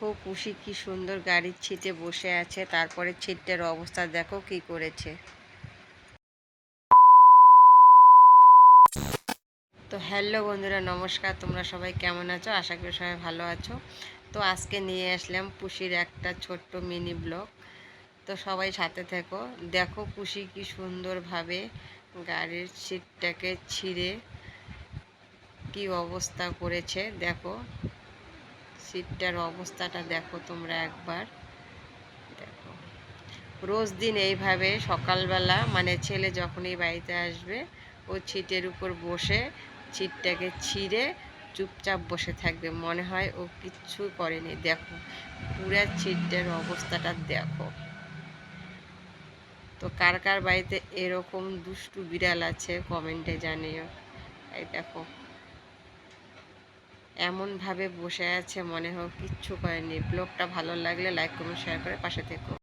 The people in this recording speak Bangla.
দেখো পুষি কি সুন্দর গাড়ির ছিটে বসে আছে, তারপরে ছিটটার অবস্থা দেখো কি করেছে। তো হ্যালো বন্ধুরা, নমস্কার। তোমরা সবাই কেমন আছো? আশা করি সবাই ভালো আছো। তো আজকে নিয়ে আসলাম পুষির একটা ছোট্ট মিনি ব্লগ। তো সবাই সাথে থেকো। দেখো পুষি কি সুন্দরভাবে গাড়ির সিটটাকে ছিঁড়ে কি অবস্থা করেছে। দেখো সিটটার অবস্থাটা দেখো তোমরা একবার। দেখো রোজ দিন এইভাবে সকালবেলা মানে ছেলে যখনই বাড়িতে আসবে ও ছিটের উপর বসে ছিটটাকে ছিঁড়ে চুপচাপ বসে থাকবে, মনে হয় ও কিচ্ছু করেনি। দেখো পুরা ছিটটার অবস্থাটা দেখো। তো কার কার বাড়িতে এরকম দুষ্টু বিড়াল আছে কমেন্টে জানিও। এই দেখো এমনভাবে বসে আছে মনে হয় কিচ্ছু করেনি। ব্লগটা ভালো লাগলে লাইক কমেন্ট শেয়ার করে পাশে থেকো।